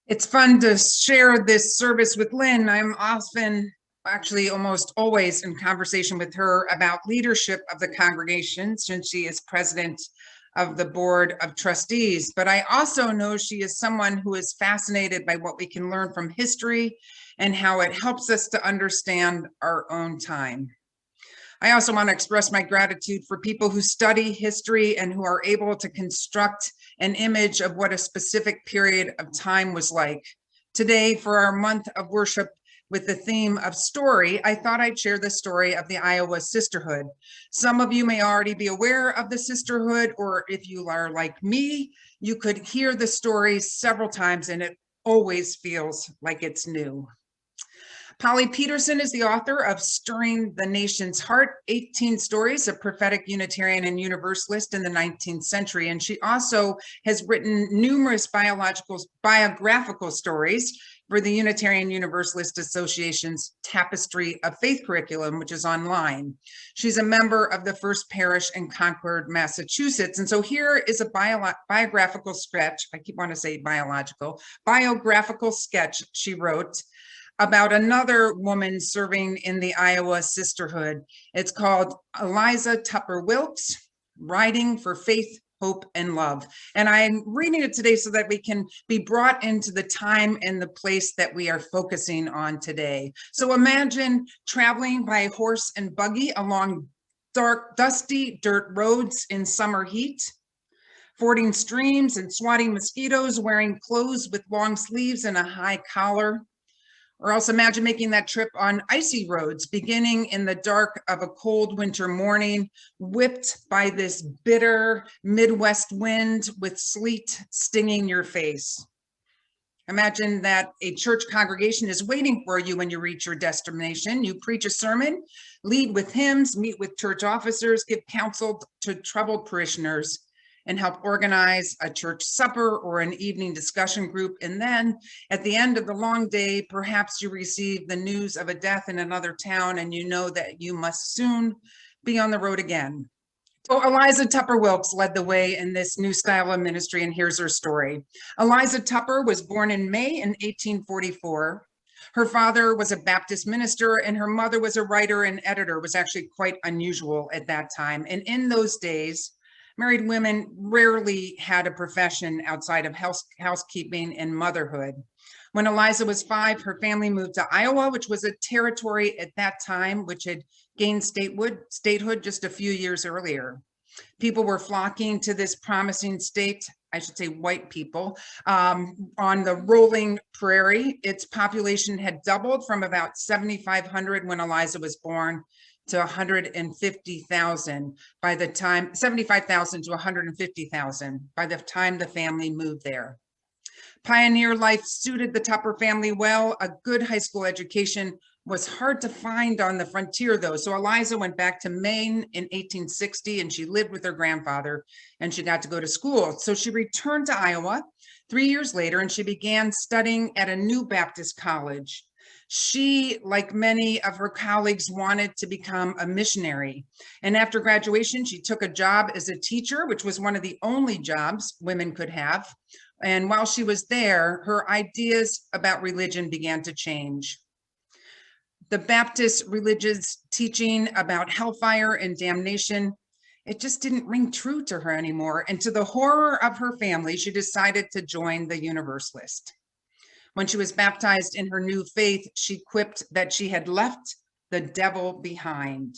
It's fun to share this service with Lynne. I'm often, actually almost always, in conversation with her about leadership of the congregation since she is president of the board of trustees. But I also know she is someone who is fascinated by what we can learn from history and how it helps us to understand our own time. I also want to express my gratitude for people who study history and who are able to construct an image of what a specific period of time was like. Today, for our month of worship with the theme of story, I thought I'd share the story of the Iowa Sisterhood. Some of you may already be aware of the Sisterhood, or if you are like me, you could hear the story several times and it always feels like it's new. Polly Peterson is the author of Stirring the Nation's Heart, 18 Stories of Prophetic Unitarian and Universalist in the 19th Century. And she also has written numerous biographical stories for the Unitarian Universalist Association's Tapestry of Faith curriculum, which is online. She's a member of the First Parish in Concord, Massachusetts. And so here is a biographical sketch. I keep wanting to say biographical sketch she wrote about another woman serving in the Iowa Sisterhood. It's called Eliza Tupperwilks, Riding for Faith, Hope, and Love. And I'm reading it today so that we can be brought into the time and the place that we are focusing on today. So imagine traveling by horse and buggy along dark, dusty dirt roads in summer heat, fording streams and swatting mosquitoes, wearing clothes with long sleeves and a high collar. Or else imagine making that trip on icy roads, beginning in the dark of a cold winter morning, whipped by this bitter Midwest wind with sleet stinging your face. Imagine that a church congregation is waiting for you when you reach your destination. You preach a sermon, lead with hymns, meet with church officers, give counsel to troubled parishioners, and help organize a church supper or an evening discussion group. And then at the end of the long day, perhaps you receive the news of a death in another town and you know that you must soon be on the road again. So Eliza Tupperwilks led the way in this new style of ministry, and here's her story. Eliza Tupper was born in May in 1844. Her father was a Baptist minister and her mother was a writer and editor. It was actually quite unusual at that time. And in those days, married women rarely had a profession outside of housekeeping and motherhood. When Eliza was 5, her family moved to Iowa, which was a territory at that time, which had gained statehood just a few years earlier. People were flocking to this promising state, I should say white people, on the rolling prairie. Its population had doubled from about 7,500 when Eliza was born to 150,000 by the time, 75,000 to 150,000 by the time the family moved there. Pioneer life suited the Tupper family well. A good high school education was hard to find on the frontier though. So Eliza went back to Maine in 1860 and she lived with her grandfather and she got to go to school. So she returned to Iowa 3 years later and she began studying at a new Baptist college. She, like many of her colleagues, wanted to become a missionary. And after graduation, she took a job as a teacher, which was one of the only jobs women could have. And while she was there, her ideas about religion began to change. The Baptist religious teaching about hellfire and damnation, it just didn't ring true to her anymore. And to the horror of her family, she decided to join the Universalist. When she was baptized in her new faith, she quipped that she had left the devil behind.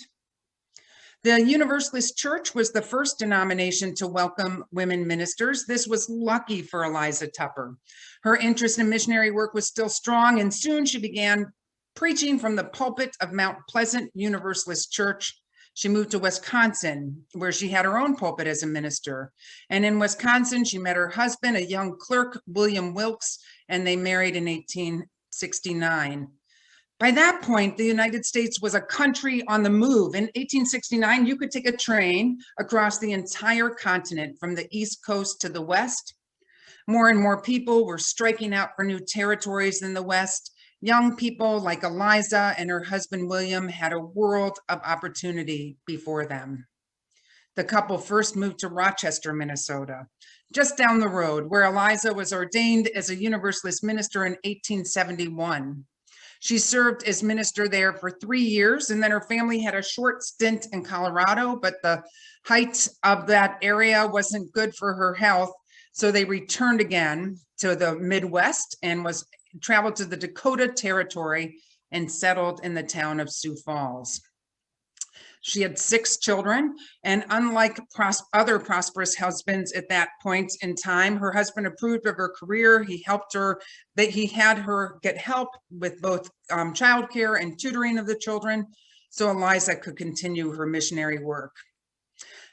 The Universalist Church was the first denomination to welcome women ministers. This was lucky for Eliza Tupper. Her interest in missionary work was still strong, and soon she began preaching from the pulpit of Mount Pleasant Universalist Church. She moved to Wisconsin, where she had her own pulpit as a minister. And in Wisconsin, she met her husband, a young clerk, William Wilkes, and they married in 1869. By that point, the United States was a country on the move. In 1869, you could take a train across the entire continent from the East Coast to the West. More and more people were striking out for new territories in the West. Young people like Eliza and her husband, William, had a world of opportunity before them. The couple first moved to Rochester, Minnesota, just down the road, where Eliza was ordained as a Universalist minister in 1871. She served as minister there for 3 years, and then her family had a short stint in Colorado, but the height of that area wasn't good for her health, so they returned again to the Midwest and traveled to the Dakota Territory and settled in the town of Sioux Falls. She had 6 children, and unlike other prosperous husbands at that point in time, her husband approved of her career. He had her get help with both childcare and tutoring of the children, so Eliza could continue her missionary work.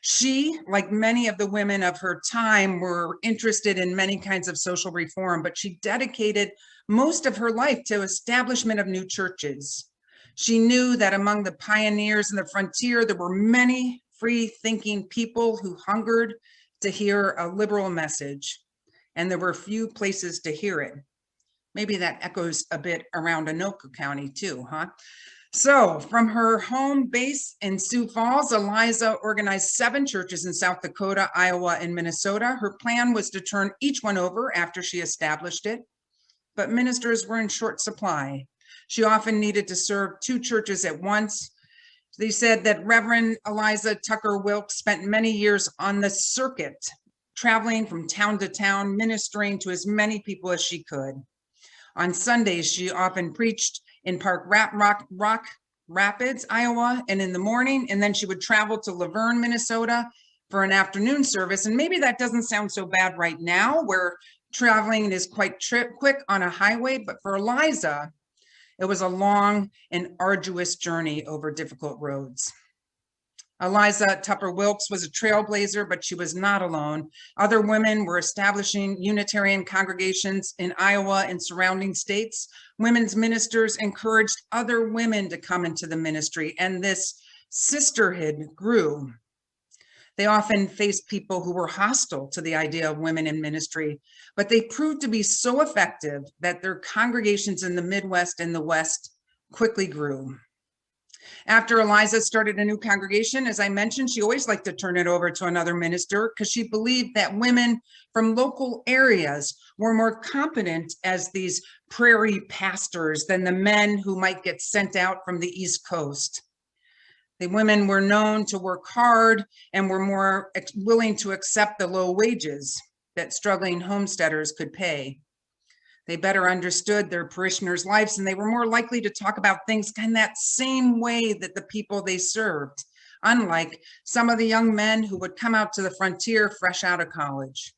She, like many of the women of her time, were interested in many kinds of social reform, but she dedicated most of her life to establishment of new churches. She knew that among the pioneers in the frontier, there were many free-thinking people who hungered to hear a liberal message, and there were few places to hear it. Maybe that echoes a bit around Anoka County too, huh? So from her home base in Sioux Falls, Eliza organized 7 churches in South Dakota, Iowa, and Minnesota. Her plan was to turn each one over after she established it, but ministers were in short supply. She often needed to serve 2 churches at once. They said that Reverend Eliza Tupperwilks spent many years on the circuit, traveling from town to town, ministering to as many people as she could. On Sundays, she often preached in Rock Rapids, Iowa, and in the morning, and then she would travel to Laverne, Minnesota for an afternoon service. And maybe that doesn't sound so bad right now, where traveling is quite quick on a highway, but for Eliza, it was a long and arduous journey over difficult roads. Eliza Tupperwilks was a trailblazer, but she was not alone. Other women were establishing Unitarian congregations in Iowa and surrounding states. Women's ministers encouraged other women to come into the ministry, and this sisterhood grew. They often faced people who were hostile to the idea of women in ministry, but they proved to be so effective that their congregations in the Midwest and the West quickly grew. After Eliza started a new congregation, as I mentioned, she always liked to turn it over to another minister because she believed that women from local areas were more competent as these prairie pastors than the men who might get sent out from the East Coast. The women were known to work hard and were more willing to accept the low wages that struggling homesteaders could pay. They better understood their parishioners' lives, and they were more likely to talk about things in that same way that the people they served, unlike some of the young men who would come out to the frontier fresh out of college.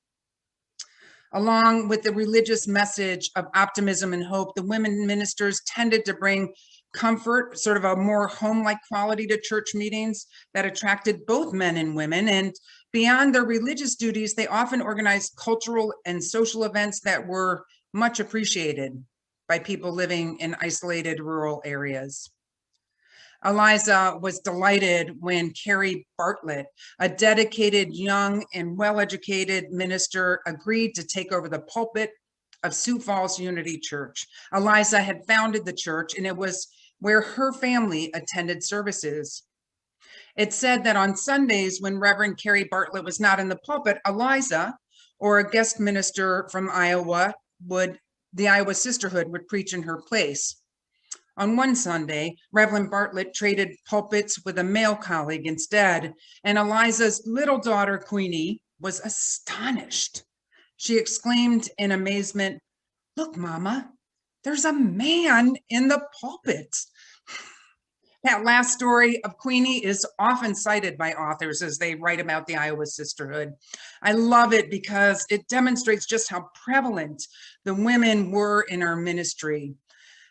Along with the religious message of optimism and hope, the women ministers tended to bring comfort, sort of a more home-like quality to church meetings that attracted both men and women. And beyond their religious duties, they often organized cultural and social events that were much appreciated by people living in isolated rural areas. Eliza was delighted when Carrie Bartlett, a dedicated, young, and well-educated minister, agreed to take over the pulpit of Sioux Falls Unity Church. Eliza had founded the church, and it was where her family attended services. It said that on Sundays, when Reverend Carrie Bartlett was not in the pulpit, Eliza, or a guest minister from Iowa, the Iowa Sisterhood would preach in her place. On one Sunday, Reverend Bartlett traded pulpits with a male colleague instead, and Eliza's little daughter, Queenie, was astonished. She exclaimed in amazement, "Look, Mama, there's a man in the pulpit." That last story of Queenie is often cited by authors as they write about the Iowa Sisterhood. I love it because it demonstrates just how prevalent the women were in our ministry.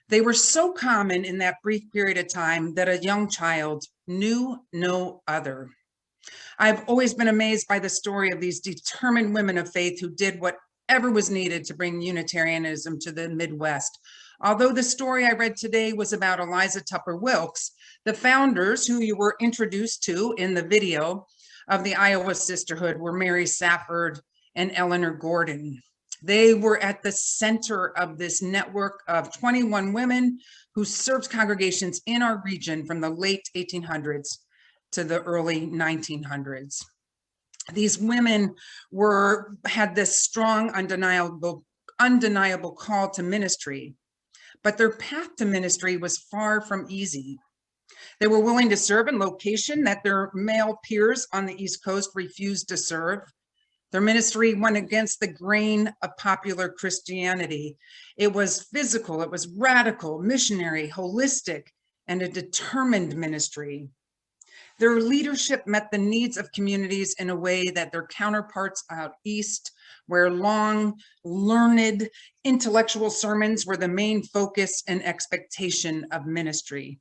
They were so common in that brief period of time that a young child knew no other. I've always been amazed by the story of these determined women of faith who did whatever was needed to bring Unitarianism to the Midwest. Although the story I read today was about Eliza Tupperwilks, the founders who you were introduced to in the video of the Iowa Sisterhood were Mary Safford and Eleanor Gordon. They were at the center of this network of 21 women who served congregations in our region from the late 1800s to the early 1900s. These women had this strong, undeniable call to ministry, but their path to ministry was far from easy. They were willing to serve in location that their male peers on the East Coast refused to serve. Their ministry went against the grain of popular Christianity. It was physical, it was radical, missionary, holistic, and a determined ministry. Their leadership met the needs of communities in a way that their counterparts out east, where long, learned, intellectual sermons were the main focus and expectation of ministry.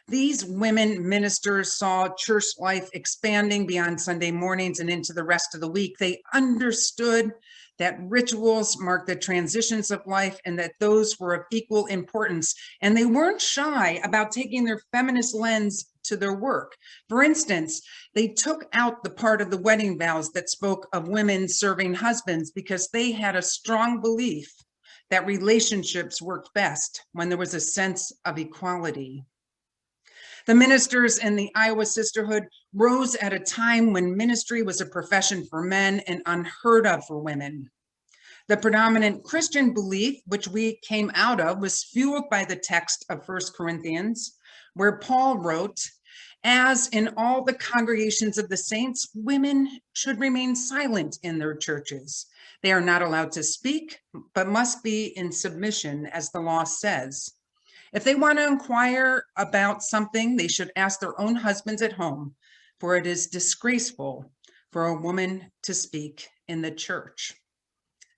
These women ministers saw church life expanding beyond Sunday mornings and into the rest of the week. They understood that rituals marked the transitions of life and that those were of equal importance. And they weren't shy about taking their feminist lens to their work. For instance, they took out the part of the wedding vows that spoke of women serving husbands because they had a strong belief that relationships worked best when there was a sense of equality. The ministers in the Iowa Sisterhood rose at a time when ministry was a profession for men and unheard of for women. The predominant Christian belief, which we came out of, was fueled by the text of 1 Corinthians, where Paul wrote, "As in all the congregations of the saints, women should remain silent in their churches. They are not allowed to speak, but must be in submission, as the law says. If they want to inquire about something, they should ask their own husbands at home, for it is disgraceful for a woman to speak in the church."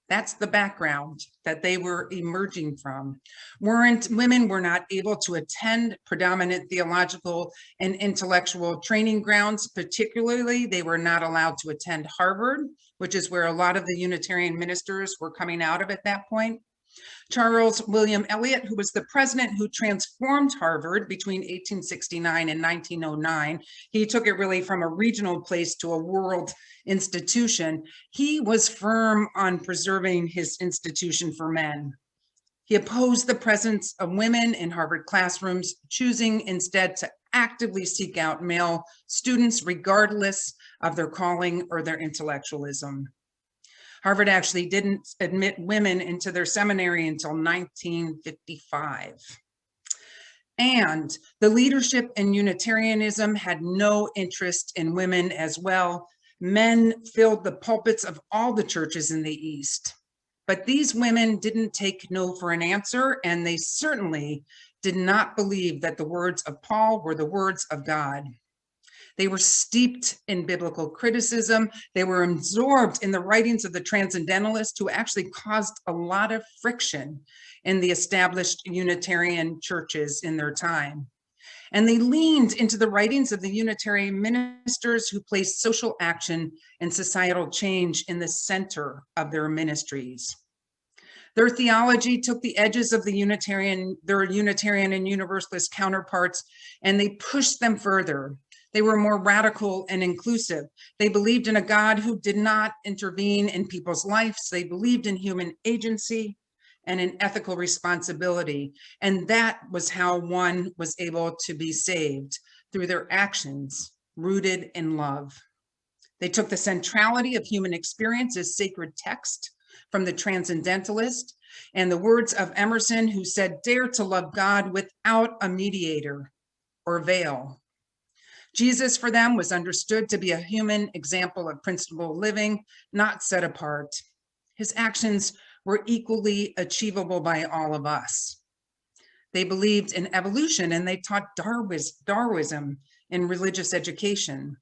That's the background that they were emerging from. Women were not able to attend predominant theological and intellectual training grounds. Particularly, they were not allowed to attend Harvard, which is where a lot of the Unitarian ministers were coming out of at that point. Charles William Eliot, who was the president who transformed Harvard between 1869 and 1909, he took it really from a regional place to a world institution. He was firm on preserving his institution for men. He opposed the presence of women in Harvard classrooms, choosing instead to actively seek out male students regardless of their calling or their intellectualism. Harvard actually didn't admit women into their seminary until 1955. And the leadership in Unitarianism had no interest in women as well. Men filled the pulpits of all the churches in the East. But these women didn't take no for an answer, and they certainly did not believe that the words of Paul were the words of God. They were steeped in biblical criticism. They were absorbed in the writings of the Transcendentalists, who actually caused a lot of friction in the established Unitarian churches in their time. And they leaned into the writings of the Unitarian ministers who placed social action and societal change in the center of their ministries. Their theology took the edges of their Unitarian and Universalist counterparts, and they pushed them further. They were more radical and inclusive. They believed in a God who did not intervene in people's lives. They believed in human agency and in ethical responsibility. And that was how one was able to be saved, through their actions rooted in love. They took the centrality of human experience as sacred text from the Transcendentalist and the words of Emerson, who said, "Dare to love God without a mediator or veil." Jesus for them was understood to be a human example of principled living, not set apart. His actions were equally achievable by all of us. They believed in evolution, and they taught Darwinism in religious education.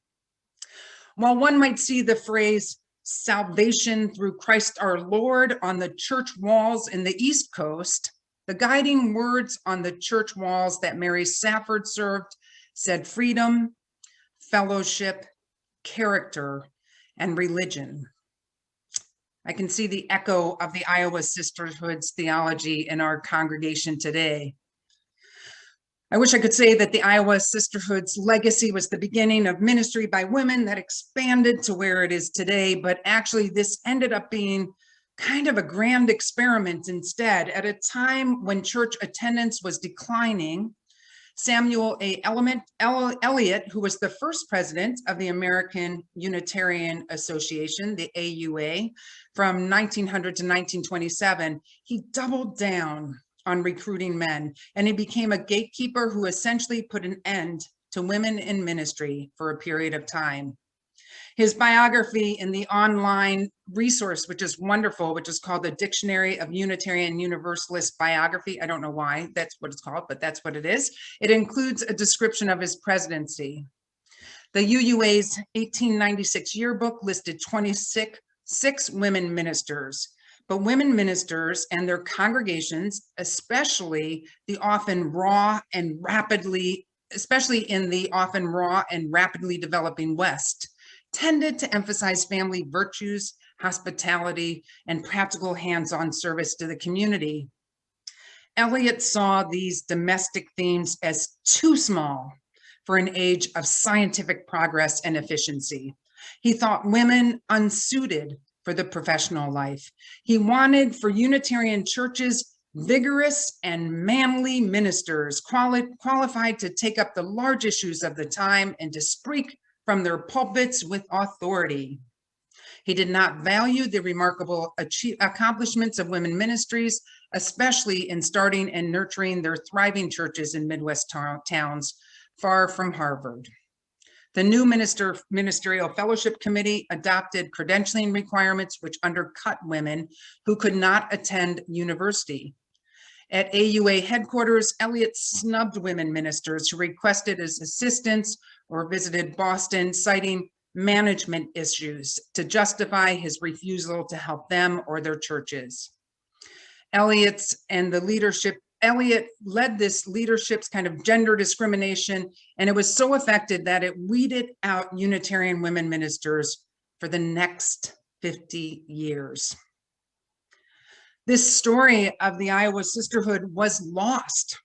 While one might see the phrase "salvation through Christ our Lord" on the church walls in the East Coast, the guiding words on the church walls that Mary Safford served said freedom, fellowship, character, and religion. I can see the echo of the Iowa Sisterhood's theology in our congregation today. I wish I could say that the Iowa Sisterhood's legacy was the beginning of ministry by women that expanded to where it is today, but actually this ended up being kind of a grand experiment instead. At a time when church attendance was declining, Samuel A. Eliot, who was the first president of the American Unitarian Association, the AUA, from 1900 to 1927, he doubled down on recruiting men, and he became a gatekeeper who essentially put an end to women in ministry for a period of time. His biography in the online resource, which is wonderful, which is called the Dictionary of Unitarian Universalist Biography. I don't know why that's what it's called, but that's what it is. It includes a description of his presidency. The UUA's 1896 yearbook listed 26 women ministers, but women ministers and their congregations, especially in the often raw and rapidly developing West, tended to emphasize family virtues, hospitality, and practical hands-on service to the community. Eliot saw these domestic themes as too small for an age of scientific progress and efficiency. He thought women unsuited for the professional life. He wanted for Unitarian churches vigorous and manly ministers qualified to take up the large issues of the time and to speak from their pulpits with authority. He did not value the remarkable accomplishments of women ministries, especially in starting and nurturing their thriving churches in Midwest towns far from Harvard. The new Ministerial Fellowship Committee adopted credentialing requirements which undercut women who could not attend university. At AUA headquarters, Eliot snubbed women ministers who requested his assistance or visited Boston, citing management issues to justify his refusal to help them or their churches. Eliot led this leadership's kind of gender discrimination, and it was so effective that it weeded out Unitarian women ministers for the next 50 years. This story of the Iowa Sisterhood was lost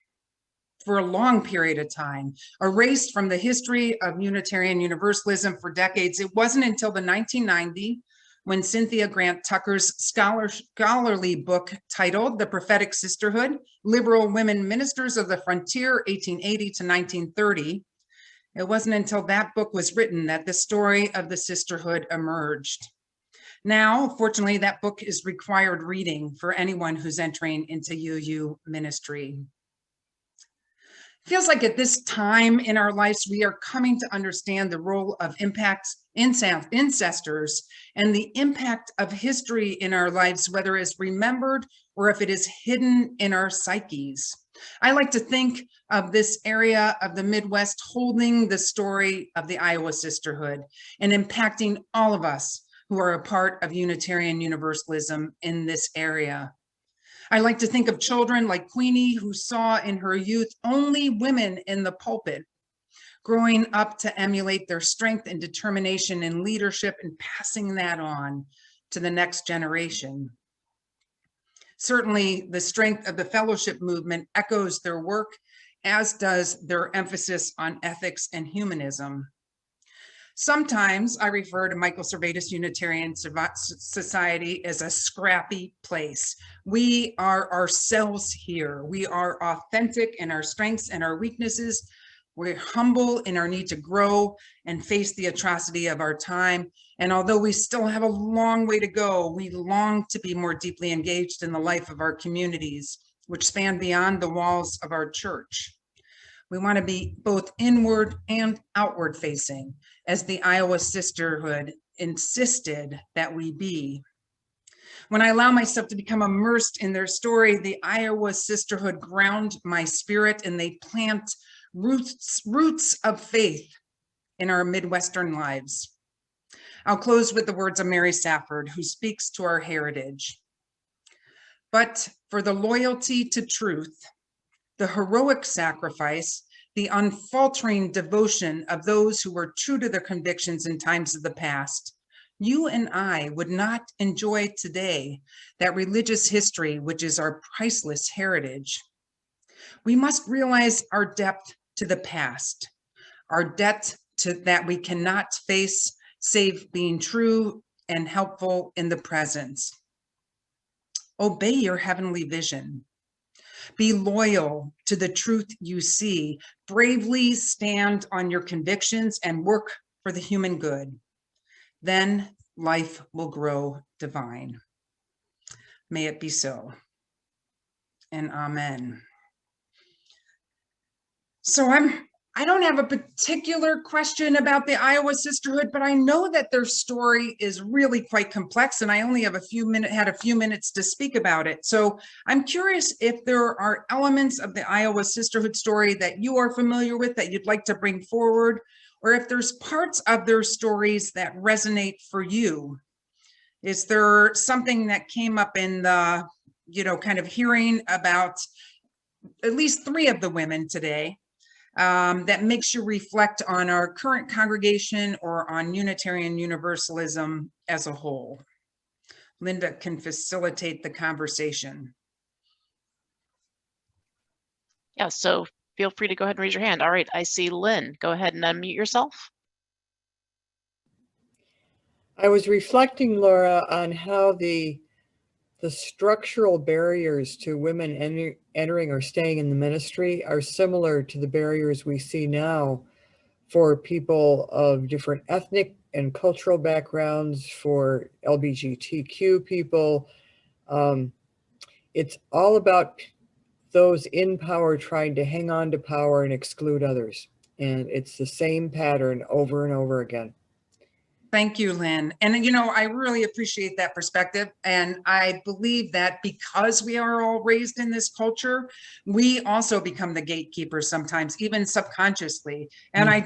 for a long period of time, erased from the history of Unitarian Universalism for decades. It wasn't until the 1990 when Cynthia Grant Tucker's scholarly book titled The Prophetic Sisterhood, Liberal Women Ministers of the Frontier, 1880 to 1930. It wasn't until that book was written that the story of the sisterhood emerged. Now, fortunately, that book is required reading for anyone who's entering into UU ministry. It feels like at this time in our lives, we are coming to understand the role of ancestors and the impact of history in our lives, whether it's remembered or if it is hidden in our psyches. I like to think of this area of the Midwest holding the story of the Iowa Sisterhood and impacting all of us who are a part of Unitarian Universalism in this area. I like to think of children like Queenie, who saw in her youth only women in the pulpit, growing up to emulate their strength and determination in leadership and passing that on to the next generation. Certainly, the strength of the fellowship movement echoes their work, as does their emphasis on ethics and humanism. Sometimes I refer to Michael Servetus Unitarian Society as a scrappy place. We are ourselves here. We are authentic in our strengths and our weaknesses. We're humble in our need to grow and face the atrocity of our time. And although we still have a long way to go, we long to be more deeply engaged in the life of our communities, which span beyond the walls of our church. We want to be both inward and outward facing, as the Iowa Sisterhood insisted that we be. When I allow myself to become immersed in their story, the Iowa Sisterhood ground my spirit and they plant roots of faith in our Midwestern lives. I'll close with the words of Mary Safford, who speaks to our heritage. But for the loyalty to truth, the heroic sacrifice, the unfaltering devotion of those who were true to their convictions in times of the past, you and I would not enjoy today that religious history, which is our priceless heritage. We must realize our debt to the past, our debt to that we cannot face save being true and helpful in the present. Obey your heavenly vision. Be loyal to the truth you see. Bravely stand on your convictions and work for the human good. Then life will grow divine. May it be so. And amen. So I don't have a particular question about the Iowa Sisterhood, but I know that their story is really quite complex, and I only have had a few minutes to speak about it. So I'm curious if there are elements of the Iowa Sisterhood story that you are familiar with that you'd like to bring forward, or if there's parts of their stories that resonate for you. Is there something that came up in the, kind of hearing about at least 3 of the women today that makes you reflect on our current congregation or on Unitarian Universalism as a whole? Linda can facilitate the conversation. Yeah, so feel free to go ahead and raise your hand. All right, I see Lynn. Go ahead and unmute yourself. I was reflecting, Laura, on how the structural barriers to women entering or staying in the ministry are similar to the barriers we see now for people of different ethnic and cultural backgrounds, for LGBTQ people. It's all about those in power trying to hang on to power and exclude others. And it's the same pattern over and over again. Thank you, Lynn. And, I really appreciate that perspective. And I believe that because we are all raised in this culture, we also become the gatekeepers sometimes, even subconsciously. And I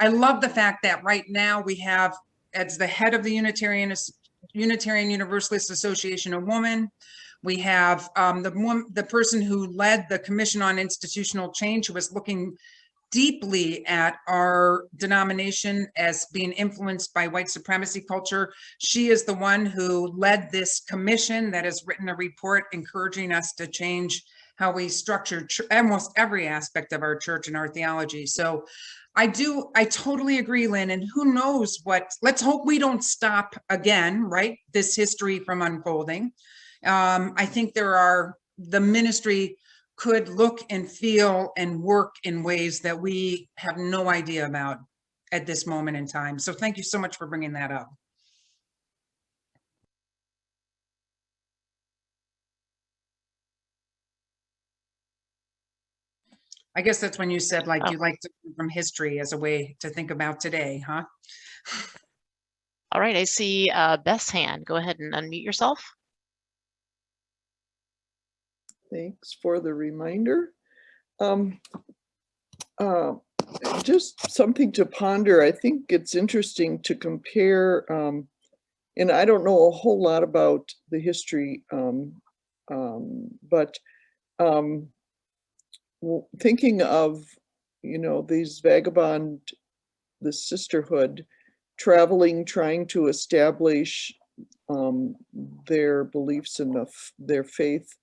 love the fact that right now we have, as the head of the Unitarian Universalist Association, a woman. We have the person who led the Commission on Institutional Change, who was looking deeply at our denomination as being influenced by white supremacy culture. She is the one who led this commission that has written a report encouraging us to change how we structure almost every aspect of our church and our theology. So I totally agree, Lynn, and who knows let's hope we don't stop again, right? This history from unfolding. I think the ministry could look and feel and work in ways that we have no idea about at this moment in time. So thank you so much for bringing that up. I guess that's when you said you like to learn from history as a way to think about today, huh? All right, I see Beth's hand. Go ahead and unmute yourself. Thanks for the reminder. Just something to ponder. I think it's interesting to compare, and I don't know a whole lot about the history, but thinking of, these the sisterhood traveling, trying to establish their beliefs and their faith,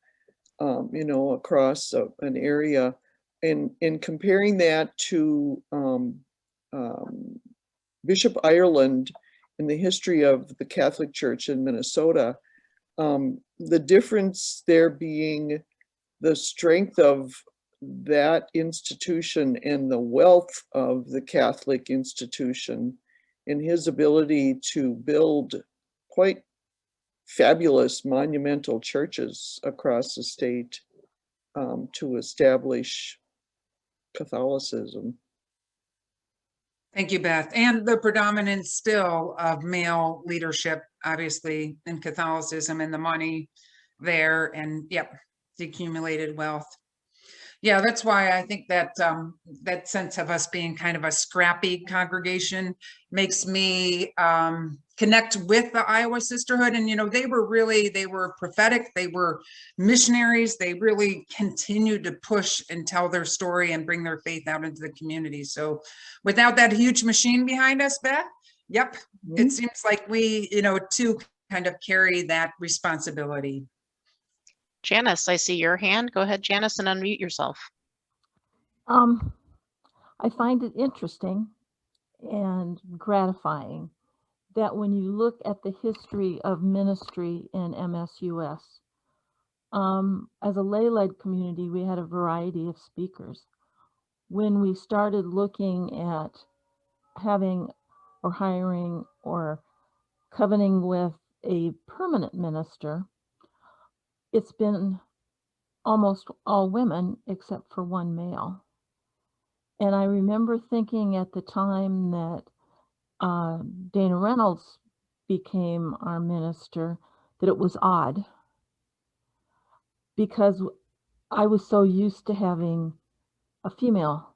across an area, and comparing that to Bishop Ireland in the history of the Catholic Church in Minnesota, the difference there being the strength of that institution and the wealth of the Catholic institution and his ability to build quite fabulous monumental churches across the state to establish Catholicism. Thank you, Beth. And the predominance still of male leadership, obviously, in Catholicism, and the money there, and the accumulated wealth. Yeah, that's why I think that that sense of us being kind of a scrappy congregation makes me connect with the Iowa Sisterhood. And, they were prophetic, they were missionaries, they really continued to push and tell their story and bring their faith out into the community. So without that huge machine behind us, Beth, it seems like we, too, kind of carry that responsibility. Janice, I see your hand. Go ahead, Janice, and unmute yourself. I find it interesting and gratifying that when you look at the history of ministry in MSUS, as a lay-led community, we had a variety of speakers. When we started looking at having or hiring or covenanting with a permanent minister, it's been almost all women except for one male. And I remember thinking at the time that Dana Reynolds became our minister that it was odd, because I was so used to having a female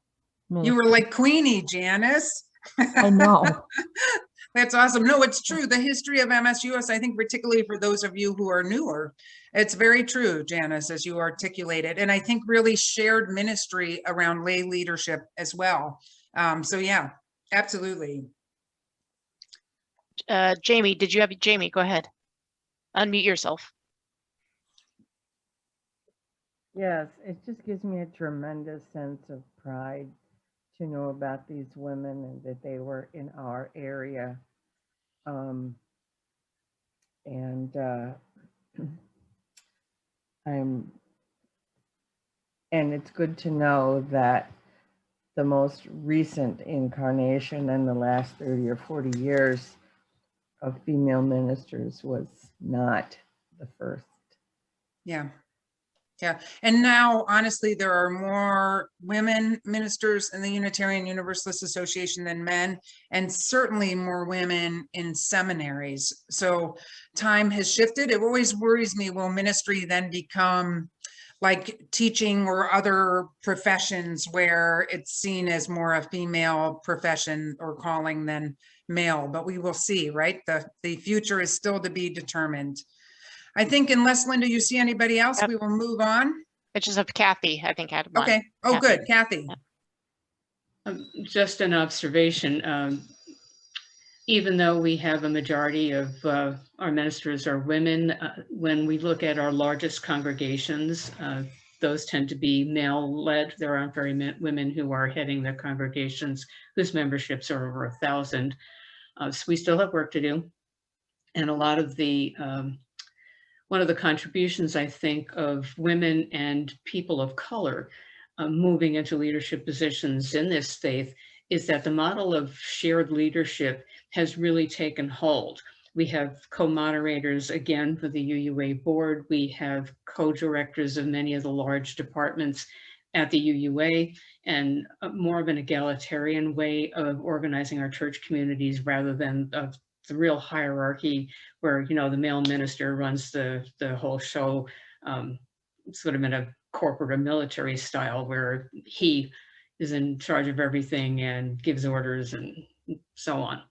minister. You were like Queenie, Janice. I know. That's awesome. No, it's true. The history of MSUS, I think particularly for those of you who are newer, it's very true, Janice, as you articulated. And I think really shared ministry around lay leadership as well. So yeah, absolutely. Jamie, Jamie, go ahead. Unmute yourself. Yes, it just gives me a tremendous sense of pride to know about these women and that they were in our area. And it's good to know that the most recent incarnation in the last 30 or 40 years of female ministers was not the first. Yeah. Yeah. And now, honestly, there are more women ministers in the Unitarian Universalist Association than men, and certainly more women in seminaries. So time has shifted. It always worries me, will ministry then become like teaching or other professions where it's seen as more a female profession or calling than male? But we will see, right? The future is still to be determined. I think unless, Linda, you see anybody else, we will move on. I just have Kathy, I think, had one. Okay. Oh, Kathy. good. Kathy. Just an observation. Even though we have a majority of our ministers are women, when we look at our largest congregations, those tend to be male-led. There aren't very many women who are heading their congregations whose memberships are over 1,000. So we still have work to do. And a lot of the one of the contributions, I think, of women and people of color moving into leadership positions in this faith is that the model of shared leadership has really taken hold. We have co-moderators, again, for the UUA board. We have co-directors of many of the large departments at the UUA, and more of an egalitarian way of organizing our church communities rather than the real hierarchy where, you know, the male minister runs the whole show, sort of in a corporate or military style where he is in charge of everything and gives orders and so on.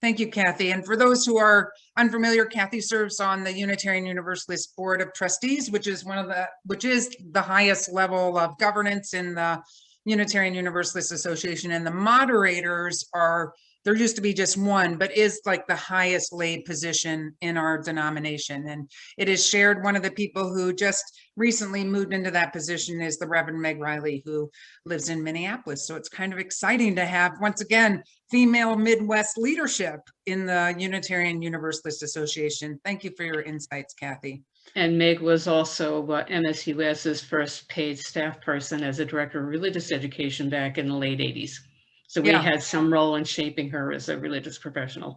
Thank you, Kathy. And for those who are unfamiliar, Kathy serves on the Unitarian Universalist Board of Trustees, which is the highest level of governance in the Unitarian Universalist Association. And the moderators are, there used to be just one, but is like the highest lay position in our denomination. And it is shared. One of the people who just recently moved into that position is the Reverend Meg Riley, who lives in Minneapolis. So it's kind of exciting to have, once again, female Midwest leadership in the Unitarian Universalist Association. Thank you for your insights, Kathy. And Meg was also MSUS's first paid staff person as a director of religious education back in the late 80s. So we had some role in shaping her as a religious professional.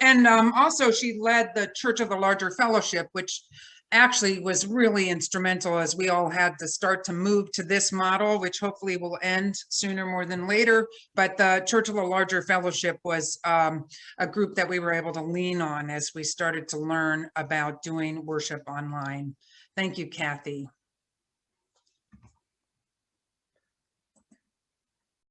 And also she led the Church of the Larger Fellowship, which actually was really instrumental as we all had to start to move to this model, which hopefully will end sooner more than later. But the Church of the Larger Fellowship was a group that we were able to lean on as we started to learn about doing worship online. Thank you, Kathy.